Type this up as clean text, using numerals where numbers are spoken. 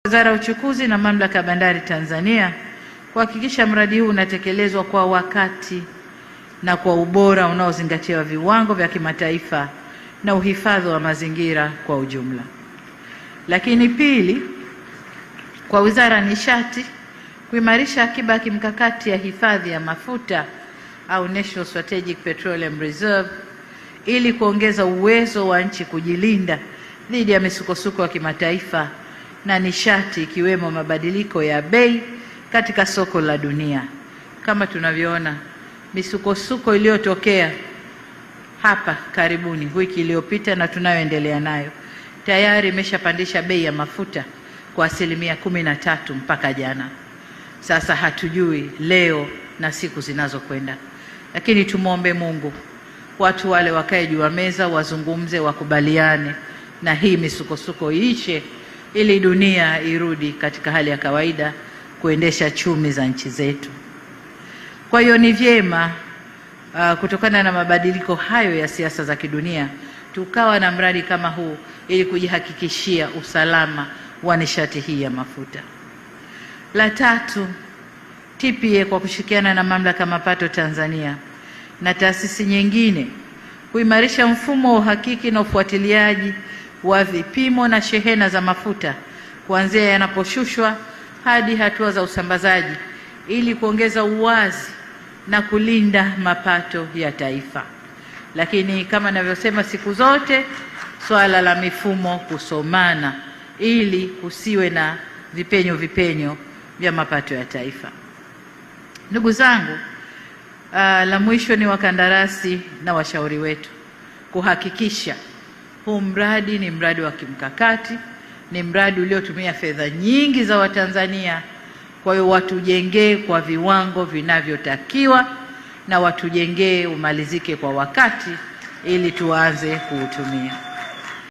Wizara ya Uchukuzi na Mamlaka ya Bandari Tanzania kuhakikisha mradi huu unatekelezwa kwa wakati na kwa ubora unaozingatia viwango vya kimataifa na uhifadhi wa mazingira kwa ujumla. Lakini pili, kwa Wizara ya Nishati kuimarisha akiba ya kimkakati ya hifadhi ya mafuta au National Strategic Petroleum Reserve ili kuongeza uwezo wa nchi kujilinda dhidi ya misukosuko ya kimataifa na nishati ikiwemo mabadiliko ya bei katika soko la dunia. Kama tunavyoona misukosuko iliyotokea hapa karibuni wiki iliyopita na tunayoendelea nayo tayari imeshapandisha bei ya mafuta kwa 13% mpaka jana. Sasa hatujui leo na siku zinazokwenda, lakini tumwombe Mungu watu wale wakae juu ya meza, wazungumze, wakubaliane na hii misukosuko iishe, ili dunia irudi katika hali ya kawaida kuendesha chumi za nchi zetu. Kwa hiyo ni vyema kutokana na mabadiliko hayo ya siasa za kidunia tukawa na mradi kama huu ili kujihakikishia usalama wa nishati hii ya mafuta. La tatu, TPA kwa kushirikiana na Mamlaka ya Mapato Tanzania na taasisi nyingine kuimarisha mfumo wa uhakiki na ufuatiliaji wa vipimo na shehena za mafuta kuanzia yanaposhushwa hadi hatua za usambazaji ili kuongeza uwazi na kulinda mapato ya taifa. Lakini kama ninavyosema siku zote, swala la mifumo kusomana ili kusiwe na vipenyo vya mapato ya taifa. Ndugu zangu, la mwisho ni wakandarasi na washauri wetu kuhakikisha huu mradi ni mradi wa kimkakati, ni mradi uliotumia fedha nyingi za Watanzania. Kwa hiyo watujengee kwa viwango vinavyotakiwa na watujengee umalizike kwa wakati ili tuanze kuutumia.